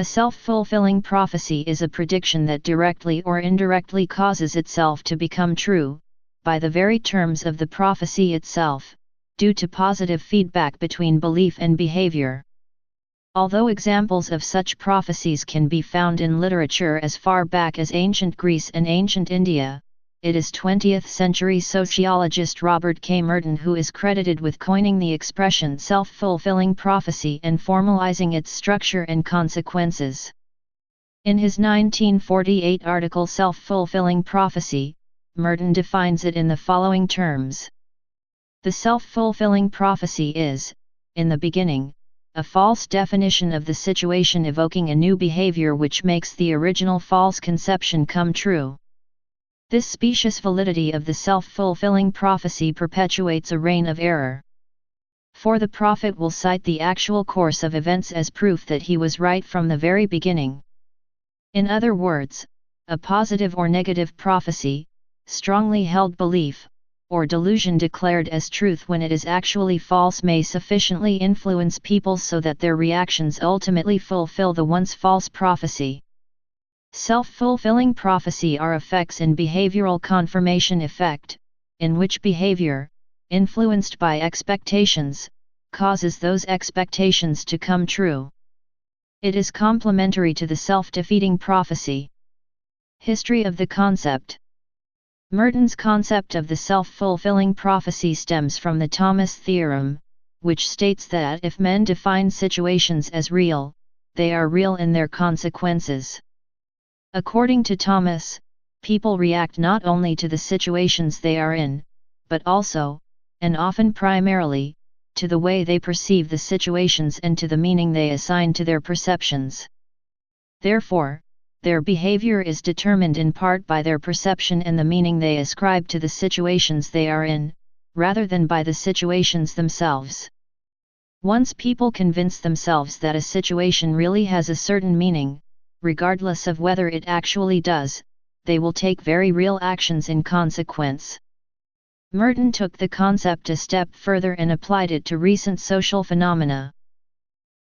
A self-fulfilling prophecy is a prediction that directly or indirectly causes itself to become true, by the very terms of the prophecy itself, due to positive feedback between belief and behavior. Although examples of such prophecies can be found in literature as far back as ancient Greece and ancient India, it is 20th-century sociologist Robert K. Merton who is credited with coining the expression self-fulfilling prophecy and formalizing its structure and consequences. In his 1948 article Self-Fulfilling Prophecy, Merton defines it in the following terms. The self-fulfilling prophecy is, in the beginning, a false definition of the situation evoking a new behavior which makes the original false conception come true. This specious validity of the self-fulfilling prophecy perpetuates a reign of error. For the prophet will cite the actual course of events as proof that he was right from the very beginning. In other words, a positive or negative prophecy, strongly held belief, or delusion declared as truth when it is actually false may sufficiently influence people so that their reactions ultimately fulfill the once false prophecy. Self-fulfilling prophecy are effects in behavioral confirmation effect, in which behavior, influenced by expectations, causes those expectations to come true. It is complementary to the self-defeating prophecy. History of the concept. Merton's concept of the self-fulfilling prophecy stems from the Thomas theorem, which states that if men define situations as real, they are real in their consequences. According to Thomas, people react not only to the situations they are in, but also, and often primarily, to the way they perceive the situations and to the meaning they assign to their perceptions. Therefore, their behavior is determined in part by their perception and the meaning they ascribe to the situations they are in, rather than by the situations themselves. Once people convince themselves that a situation really has a certain meaning, regardless of whether it actually does, they will take very real actions in consequence. Merton took the concept a step further and applied it to recent social phenomena.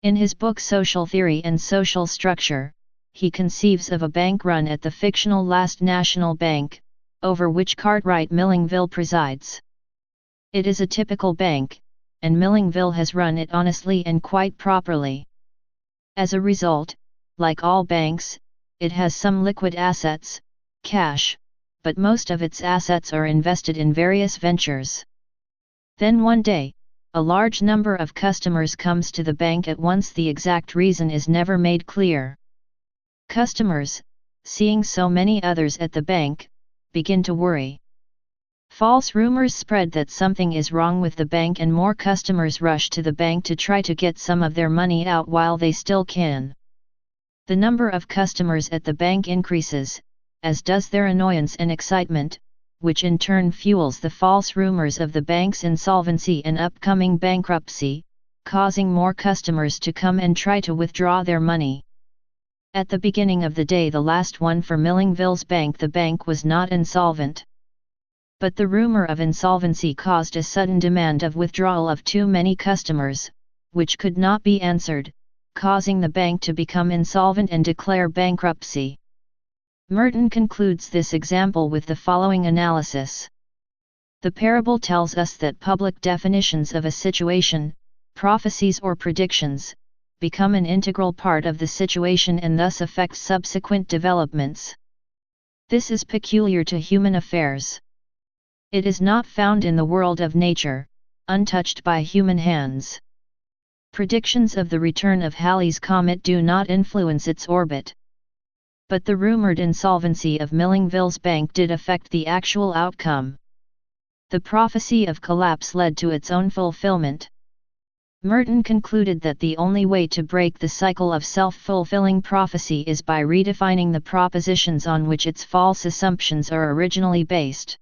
In his book Social Theory and Social Structure, he conceives of a bank run at the fictional Last National Bank, over which Cartwright Millingville presides. It is a typical bank, and Millingville has run it honestly and quite properly. As a result, like all banks, it has some liquid assets, cash, but most of its assets are invested in various ventures. Then one day, a large number of customers comes to the bank at once. The exact reason is never made clear. Customers, seeing so many others at the bank, begin to worry. False rumors spread that something is wrong with the bank and more customers rush to the bank to try to get some of their money out while they still can. The number of customers at the bank increases, as does their annoyance and excitement, which in turn fuels the false rumors of the bank's insolvency and upcoming bankruptcy, causing more customers to come and try to withdraw their money. At the beginning of the day, the last one for Millingville's bank, the bank was not insolvent. But the rumor of insolvency caused a sudden demand of withdrawal of too many customers, which could not be answered, causing the bank to become insolvent and declare bankruptcy. Merton concludes this example with the following analysis. The parable tells us that public definitions of a situation, prophecies or predictions, become an integral part of the situation and thus affect subsequent developments. This is peculiar to human affairs. It is not found in the world of nature, untouched by human hands. Predictions of the return of Halley's comet do not influence its orbit. But the rumored insolvency of Millingville's bank did affect the actual outcome. The prophecy of collapse led to its own fulfillment. Merton concluded that the only way to break the cycle of self-fulfilling prophecy is by redefining the propositions on which its false assumptions are originally based.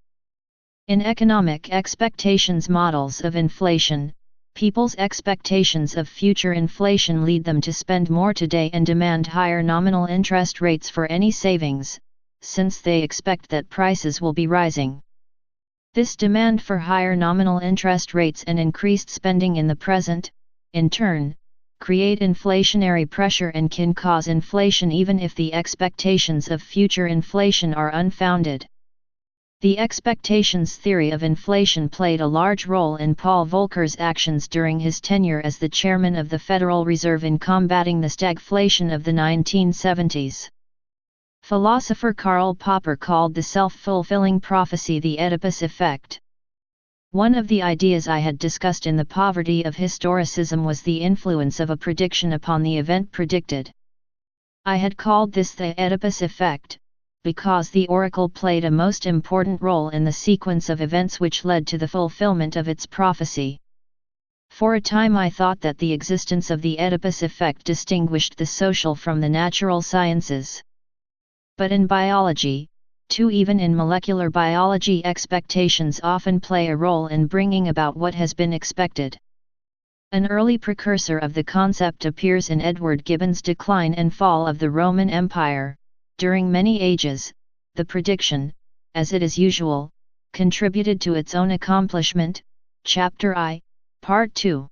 In economic expectations models of inflation, people's expectations of future inflation lead them to spend more today and demand higher nominal interest rates for any savings, since they expect that prices will be rising. This demand for higher nominal interest rates and increased spending in the present, in turn, create inflationary pressure and can cause inflation even if the expectations of future inflation are unfounded. The expectations theory of inflation played a large role in Paul Volcker's actions during his tenure as the chairman of the Federal Reserve in combating the stagflation of the 1970s. Philosopher Karl Popper called the self-fulfilling prophecy the Oedipus effect. One of the ideas I had discussed in The Poverty of Historicism was the influence of a prediction upon the event predicted. I had called this the Oedipus effect, because the oracle played a most important role in the sequence of events which led to the fulfillment of its prophecy. For a time I thought that the existence of the Oedipus effect distinguished the social from the natural sciences. But in biology, too, even in molecular biology, expectations often play a role in bringing about what has been expected. An early precursor of the concept appears in Edward Gibbon's Decline and Fall of the Roman Empire. During many ages, the prediction, as it is usual, contributed to its own accomplishment. Chapter I, Part 2.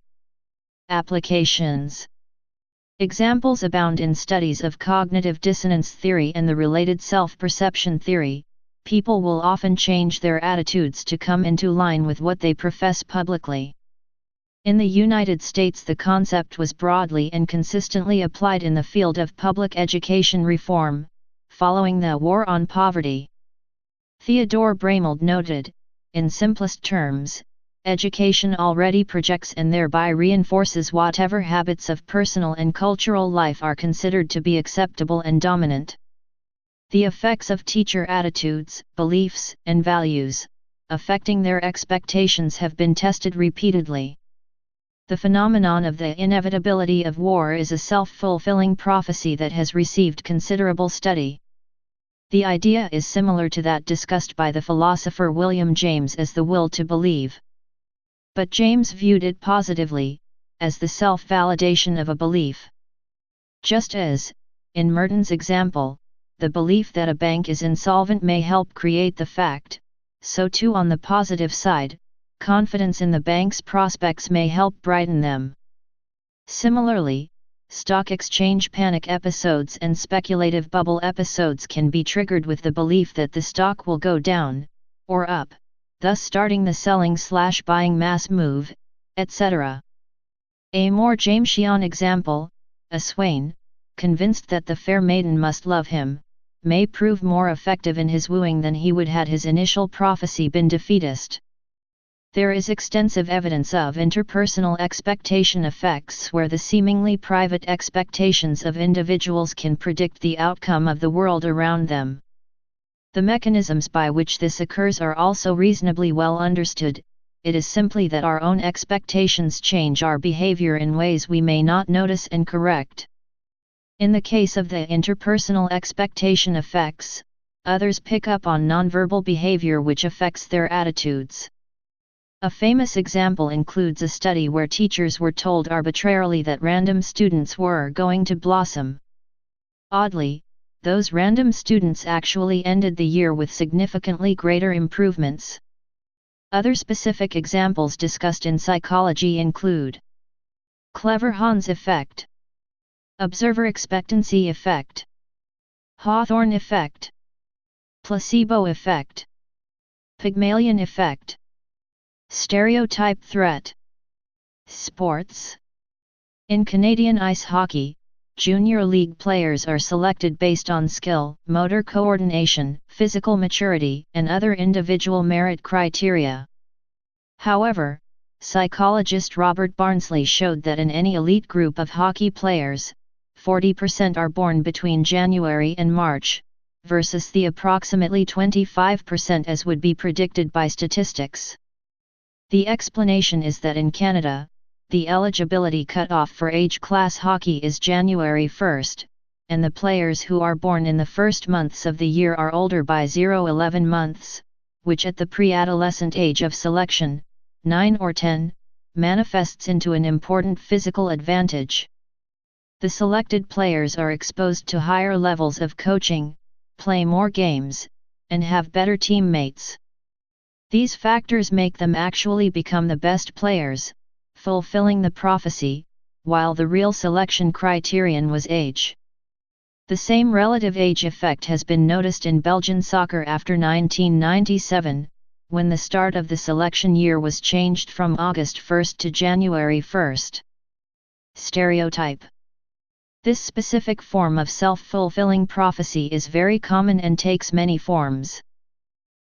Applications. Examples abound in studies of cognitive dissonance theory and the related self-perception theory. People will often change their attitudes to come into line with what they profess publicly. In the United States, the concept was broadly and consistently applied in the field of public education reform, following the War on Poverty. Theodore Brameld noted, in simplest terms, education already projects and thereby reinforces whatever habits of personal and cultural life are considered to be acceptable and dominant. The effects of teacher attitudes, beliefs, and values, affecting their expectations have been tested repeatedly. The phenomenon of the inevitability of war is a self-fulfilling prophecy that has received considerable study. The idea is similar to that discussed by the philosopher William James as the will to believe. But James viewed it positively, as the self-validation of a belief. Just as, in Merton's example, the belief that a bank is insolvent may help create the fact, so too on the positive side, confidence in the bank's prospects may help brighten them. Similarly, stock exchange panic episodes and speculative bubble episodes can be triggered with the belief that the stock will go down, or up, thus starting the selling/buying mass move, etc. A more Jamesian example, a swain, convinced that the fair maiden must love him, may prove more effective in his wooing than he would had his initial prophecy been defeatist. There is extensive evidence of interpersonal expectation effects where the seemingly private expectations of individuals can predict the outcome of the world around them. The mechanisms by which this occurs are also reasonably well understood. It is simply that our own expectations change our behavior in ways we may not notice and correct. In the case of the interpersonal expectation effects, others pick up on nonverbal behavior which affects their attitudes. A famous example includes a study where teachers were told arbitrarily that random students were going to blossom. Oddly, those random students actually ended the year with significantly greater improvements. Other specific examples discussed in psychology include Clever Hans effect, observer expectancy effect, Hawthorne effect, placebo effect, Pygmalion effect, stereotype threat. Sports. In Canadian ice hockey, junior league players are selected based on skill, motor coordination, physical maturity, and other individual merit criteria. However, psychologist Robert Barnsley showed that in any elite group of hockey players, 40% are born between January and March, versus the approximately 25% as would be predicted by statistics. The explanation is that in Canada, the eligibility cutoff for age-class hockey is January 1, and the players who are born in the first months of the year are older by 0-11 months, which at the pre-adolescent age of selection, 9 or 10, manifests into an important physical advantage. The selected players are exposed to higher levels of coaching, play more games, and have better teammates. These factors make them actually become the best players, fulfilling the prophecy, while the real selection criterion was age. The same relative age effect has been noticed in Belgian soccer after 1997, when the start of the selection year was changed from August 1 to January 1. Stereotype. This specific form of self-fulfilling prophecy is very common and takes many forms.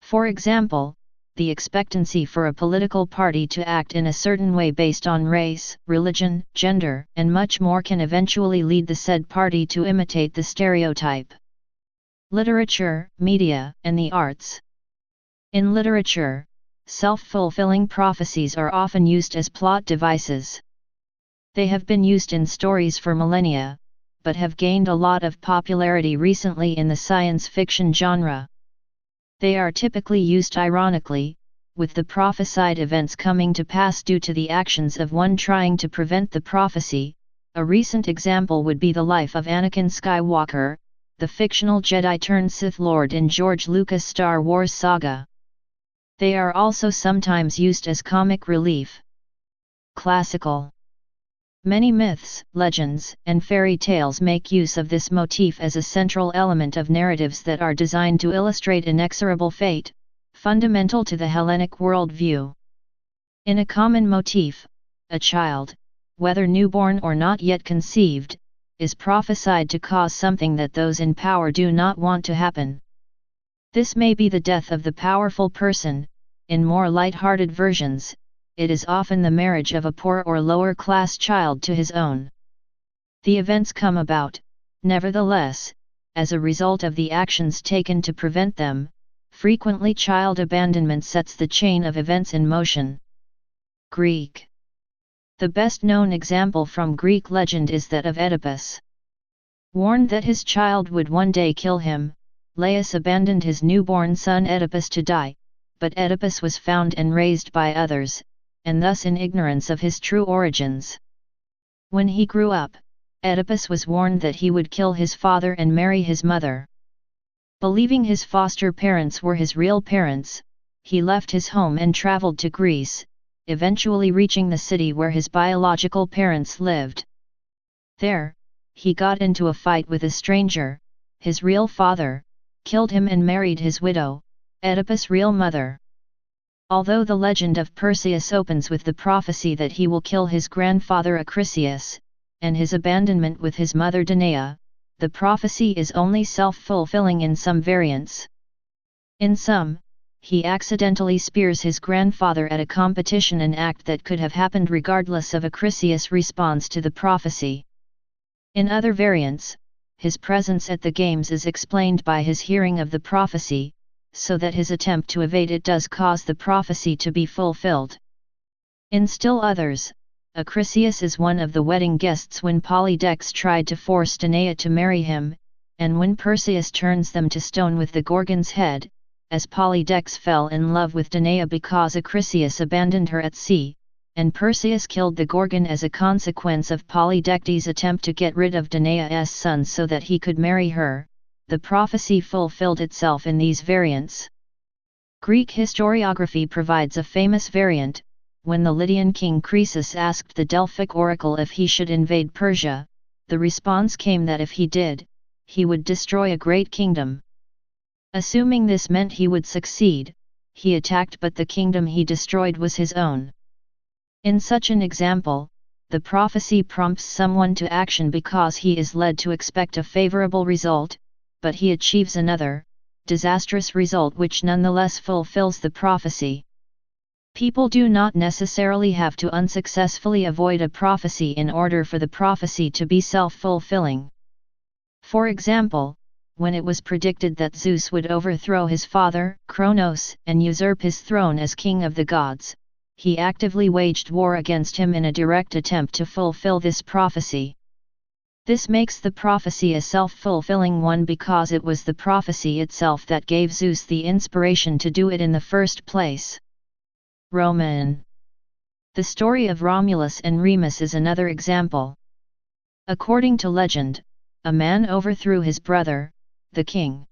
For example, the expectancy for a political party to act in a certain way based on race, religion, gender, and much more can eventually lead the said party to imitate the stereotype. Literature, media, and the arts. In literature, self-fulfilling prophecies are often used as plot devices. They have been used in stories for millennia, but have gained a lot of popularity recently in the science fiction genre. They are typically used ironically, with the prophesied events coming to pass due to the actions of one trying to prevent the prophecy. A recent example would be the life of Anakin Skywalker, the fictional Jedi-turned-Sith Lord in George Lucas' Star Wars saga. They are also sometimes used as comic relief. Classical. Many myths, legends, and fairy tales make use of this motif as a central element of narratives that are designed to illustrate inexorable fate, fundamental to the Hellenic worldview. In a common motif, a child, whether newborn or not yet conceived, is prophesied to cause something that those in power do not want to happen. This may be the death of the powerful person. In more light-hearted versions, it is often the marriage of a poor or lower-class child to his own. The events come about, nevertheless, as a result of the actions taken to prevent them. Frequently child abandonment sets the chain of events in motion. Greek. The best-known example from Greek legend is that of Oedipus. Warned that his child would one day kill him, Laius abandoned his newborn son Oedipus to die, but Oedipus was found and raised by others, and thus in ignorance of his true origins. When he grew up, Oedipus was warned that he would kill his father and marry his mother. Believing his foster parents were his real parents, he left his home and traveled to Greece, eventually reaching the city where his biological parents lived. There, he got into a fight with a stranger, his real father, killed him and married his widow, Oedipus' real mother. Although the legend of Perseus opens with the prophecy that he will kill his grandfather Acrisius, and his abandonment with his mother Danae, the prophecy is only self-fulfilling in some variants. In some, he accidentally spears his grandfather at a competition, an act that could have happened regardless of Acrisius' response to the prophecy. In other variants, his presence at the games is explained by his hearing of the prophecy, so that his attempt to evade it does cause the prophecy to be fulfilled. In still others, Acrisius is one of the wedding guests when Polydex tried to force Danae to marry him, and when Perseus turns them to stone with the Gorgon's head, as Polydex fell in love with Danae because Acrisius abandoned her at sea, and Perseus killed the Gorgon as a consequence of Polydectes' attempt to get rid of Danae's son so that he could marry her. The prophecy fulfilled itself in these variants. Greek historiography provides a famous variant. When the Lydian king Croesus asked the Delphic oracle if he should invade Persia, the response came that if he did, he would destroy a great kingdom. Assuming this meant he would succeed, he attacked, but the kingdom he destroyed was his own. In such an example, the prophecy prompts someone to action because he is led to expect a favorable result, but he achieves another, disastrous result which nonetheless fulfills the prophecy. People do not necessarily have to unsuccessfully avoid a prophecy in order for the prophecy to be self-fulfilling. For example, when it was predicted that Zeus would overthrow his father, Kronos, and usurp his throne as king of the gods, he actively waged war against him in a direct attempt to fulfill this prophecy. This makes the prophecy a self-fulfilling one because it was the prophecy itself that gave Zeus the inspiration to do it in the first place. Roman. The story of Romulus and Remus is another example. According to legend, a man overthrew his brother, the king.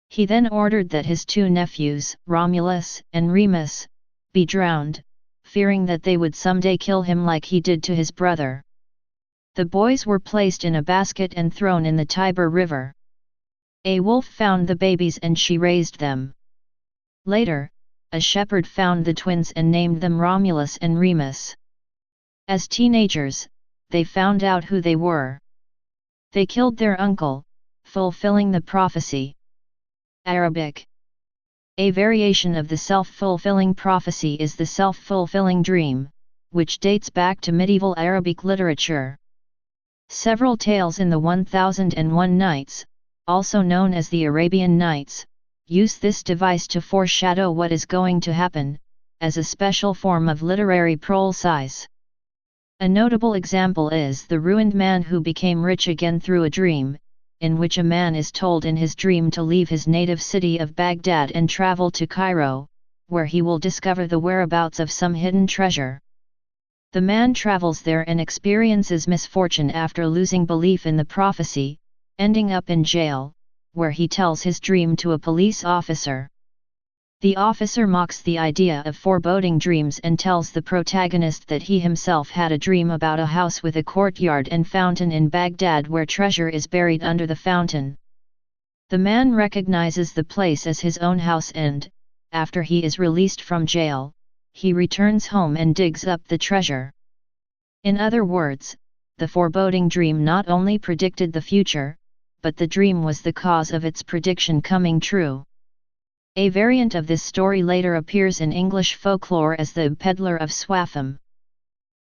He then ordered that his two nephews, Romulus and Remus, be drowned, fearing that they would someday kill him like he did to his brother. The boys were placed in a basket and thrown in the Tiber River. A wolf found the babies and she raised them. Later, a shepherd found the twins and named them Romulus and Remus. As teenagers, they found out who they were. They killed their uncle, fulfilling the prophecy. Arabic. A variation of the self-fulfilling prophecy is the self-fulfilling dream, which dates back to medieval Arabic literature. Several tales in the 1001 Nights, also known as the Arabian Nights, use this device to foreshadow what is going to happen, as a special form of literary procise. A notable example is The Ruined Man Who Became Rich Again Through a Dream, in which a man is told in his dream to leave his native city of Baghdad and travel to Cairo, where he will discover the whereabouts of some hidden treasure. The man travels there and experiences misfortune after losing belief in the prophecy, ending up in jail, where he tells his dream to a police officer. The officer mocks the idea of foreboding dreams and tells the protagonist that he himself had a dream about a house with a courtyard and fountain in Baghdad where treasure is buried under the fountain. The man recognizes the place as his own house and, after he is released from jail, he returns home and digs up the treasure. In other words, the foreboding dream not only predicted the future, but the dream was the cause of its prediction coming true. A variant of this story later appears in English folklore as the Peddler of Swaffham.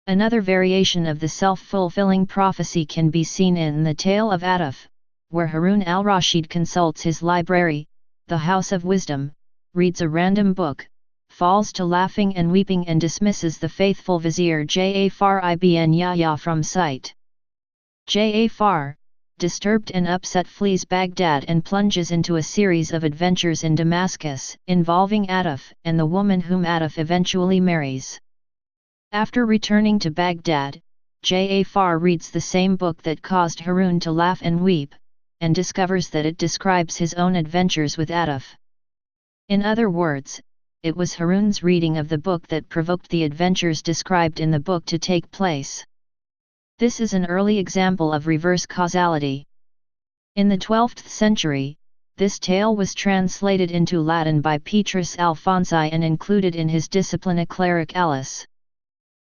Another variation of the self-fulfilling prophecy can be seen in the Tale of Atuf, where Harun al-Rashid consults his library, the House of Wisdom, reads a random book, falls to laughing and weeping and dismisses the faithful vizier Ja'far ibn Yahya from sight. Ja'far, disturbed and upset, flees Baghdad and plunges into a series of adventures in Damascus, involving Atuf and the woman whom Atuf eventually marries. After returning to Baghdad, Ja'far reads the same book that caused Harun to laugh and weep, and discovers that it describes his own adventures with Atuf. In other words, it was Harun's reading of the book that provoked the adventures described in the book to take place. This is an early example of reverse causality. In the 12th century, this tale was translated into Latin by Petrus Alfonsi and included in his Disciplina Clericalis.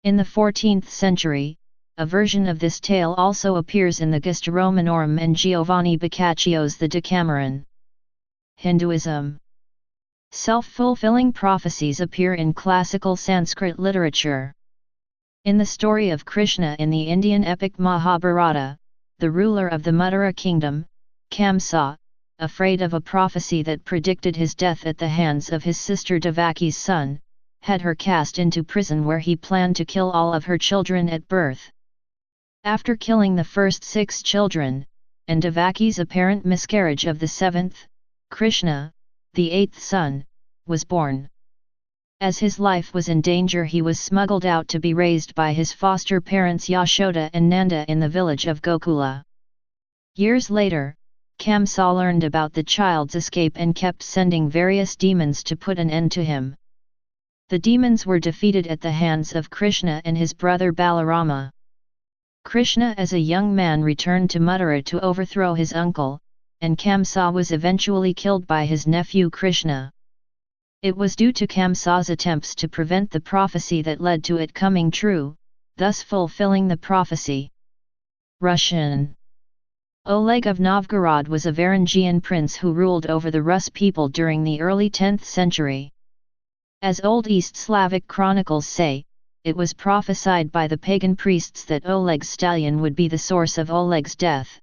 In the 14th century, a version of this tale also appears in the Gesta Romanorum and Giovanni Boccaccio's The Decameron. Hinduism. Self-fulfilling prophecies appear in classical Sanskrit literature. In the story of Krishna in the Indian epic Mahabharata, the ruler of the Mathura kingdom, Kamsa, afraid of a prophecy that predicted his death at the hands of his sister Devaki's son, had her cast into prison where he planned to kill all of her children at birth. After killing the first 6 children, and Devaki's apparent miscarriage of the 7th, Krishna, the 8th son, was born. As his life was in danger, he was smuggled out to be raised by his foster parents Yashoda and Nanda in the village of Gokula. Years later, Kamsa learned about the child's escape and kept sending various demons to put an end to him. The demons were defeated at the hands of Krishna and his brother Balarama. Krishna as a young man returned to Mathura to overthrow his uncle, and Kamsa was eventually killed by his nephew Krishna. It was due to Kamsa's attempts to prevent the prophecy that led to it coming true, thus fulfilling the prophecy. Russian. Oleg of Novgorod was a Varangian prince who ruled over the Rus people during the early 10th century. As Old East Slavic chronicles say, it was prophesied by the pagan priests that Oleg's stallion would be the source of Oleg's death.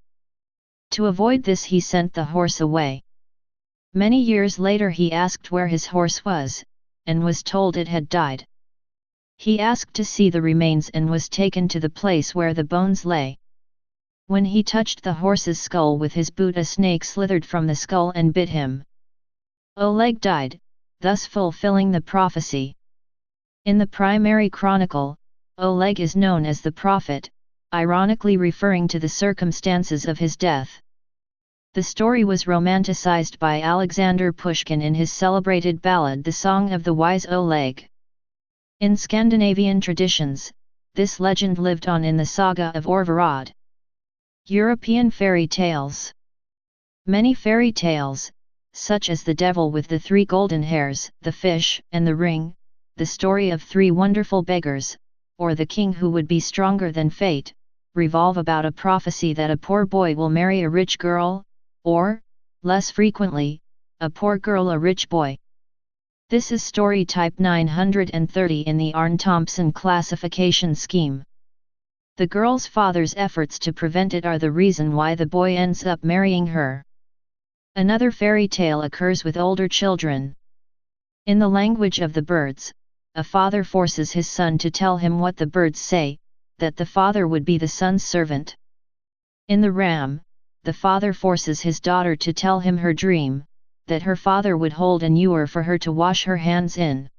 To avoid this, he sent the horse away. Many years later he asked where his horse was, and was told it had died. He asked to see the remains and was taken to the place where the bones lay. When he touched the horse's skull with his boot, a snake slithered from the skull and bit him. Oleg died, thus fulfilling the prophecy. In the primary chronicle, Oleg is known as the prophet, ironically referring to the circumstances of his death. The story was romanticized by Alexander Pushkin in his celebrated ballad The Song of the Wise Oleg. In Scandinavian traditions, this legend lived on in the saga of Orvarod. European fairy tales. Many fairy tales, such as The Devil with the Three Golden Hairs, The Fish and the Ring, The Story of Three Wonderful Beggars, or The King Who Would Be Stronger Than Fate, revolve about a prophecy that a poor boy will marry a rich girl, or, less frequently, a poor girl a rich boy. This is story type 930 in the Arne-Thompson classification scheme. The girl's father's efforts to prevent it are the reason why the boy ends up marrying her. Another fairy tale occurs with older children. In the language of the birds, a father forces his son to tell him what the birds say, that the father would be the son's servant. In the ram, the father forces his daughter to tell him her dream, that her father would hold an ewer for her to wash her hands in.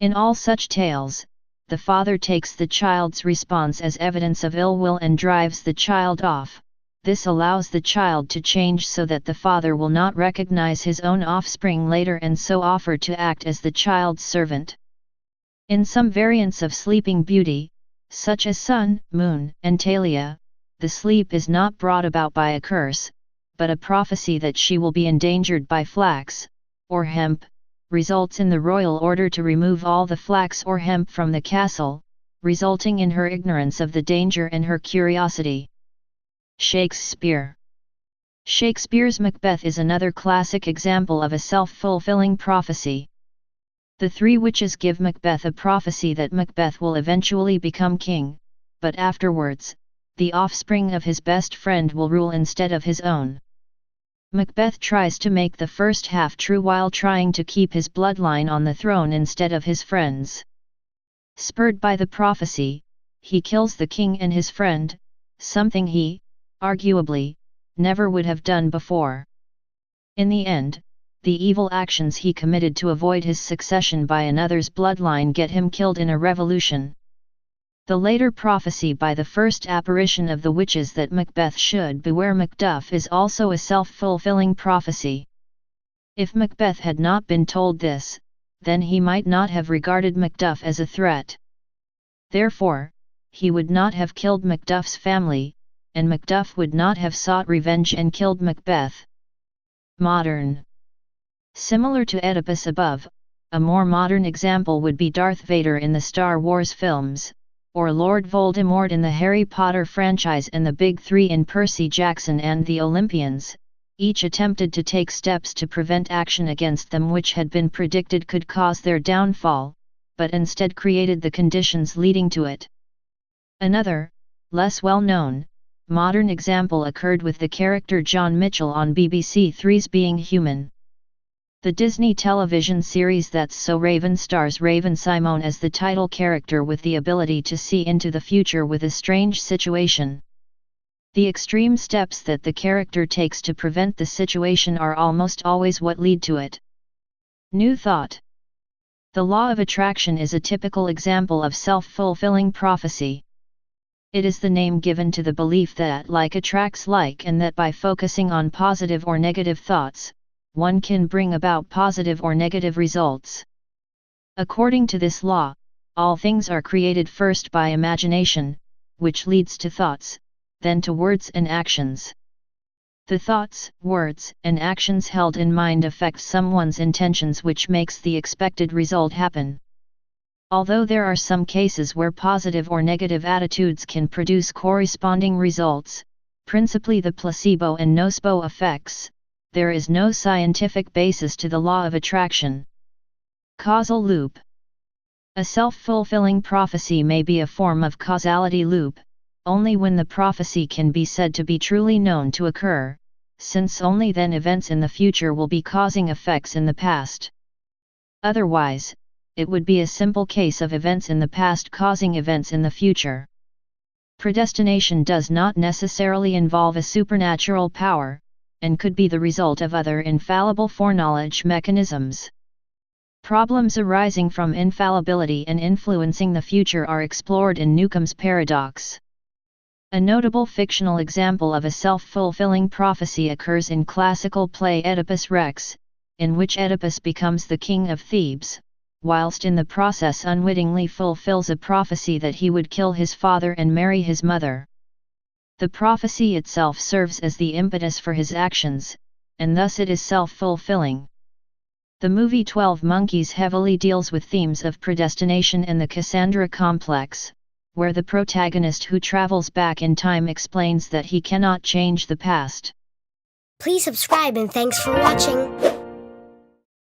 In all such tales, the father takes the child's response as evidence of ill will and drives the child off. This allows the child to change so that the father will not recognize his own offspring later and so offer to act as the child's servant. In some variants of Sleeping Beauty, such as Sun, Moon, and Talia, the sleep is not brought about by a curse, but a prophecy that she will be endangered by flax, or hemp, results in the royal order to remove all the flax or hemp from the castle, resulting in her ignorance of the danger and her curiosity. Shakespeare. Shakespeare's Macbeth is another classic example of a self-fulfilling prophecy. The three witches give Macbeth a prophecy that Macbeth will eventually become king, but afterwards, the offspring of his best friend will rule instead of his own. Macbeth tries to make the first half true while trying to keep his bloodline on the throne instead of his friends. Spurred by the prophecy, he kills the king and his friend, something he, arguably, never would have done before. In the end, the evil actions he committed to avoid his succession by another's bloodline get him killed in a revolution. The later prophecy by the first apparition of the witches that Macbeth should beware Macduff is also a self-fulfilling prophecy. If Macbeth had not been told this, then he might not have regarded Macduff as a threat. Therefore, he would not have killed Macduff's family, and Macduff would not have sought revenge and killed Macbeth. Modern. Similar to Oedipus above, a more modern example would be Darth Vader in the Star Wars films, or Lord Voldemort in the Harry Potter franchise and the Big Three in Percy Jackson and the Olympians. Each attempted to take steps to prevent action against them which had been predicted could cause their downfall, but instead created the conditions leading to it. Another, less well-known, modern example occurred with the character John Mitchell on BBC Three's Being Human. The Disney television series That's So Raven stars Raven-Symoné as the title character with the ability to see into the future with a strange situation. The extreme steps that the character takes to prevent the situation are almost always what lead to it. New thought. The law of attraction is a typical example of self-fulfilling prophecy. It is the name given to the belief that like attracts like and that by focusing on positive or negative thoughts, one can bring about positive or negative results. According to this law, all things are created first by imagination, which leads to thoughts, then to words and actions. The thoughts, words, and actions held in mind affect someone's intentions, which makes the expected result happen. Although there are some cases where positive or negative attitudes can produce corresponding results, principally the placebo and nocebo effects, there is no scientific basis to the law of attraction. Causal loop. A self-fulfilling prophecy may be a form of causality loop, only when the prophecy can be said to be truly known to occur, since only then events in the future will be causing effects in the past. Otherwise, it would be a simple case of events in the past causing events in the future. Predestination does not necessarily involve a supernatural power, and could be the result of other infallible foreknowledge mechanisms. Problems arising from infallibility and influencing the future are explored in Newcomb's paradox. A notable fictional example of a self-fulfilling prophecy occurs in classical play Oedipus Rex, in which Oedipus becomes the king of Thebes, whilst in the process unwittingly fulfills a prophecy that he would kill his father and marry his mother. The prophecy itself serves as the impetus for his actions, and thus it is self-fulfilling. The movie 12 Monkeys heavily deals with themes of predestination and the Cassandra complex, where the protagonist who travels back in time explains that he cannot change the past. Please subscribe and thanks for watching.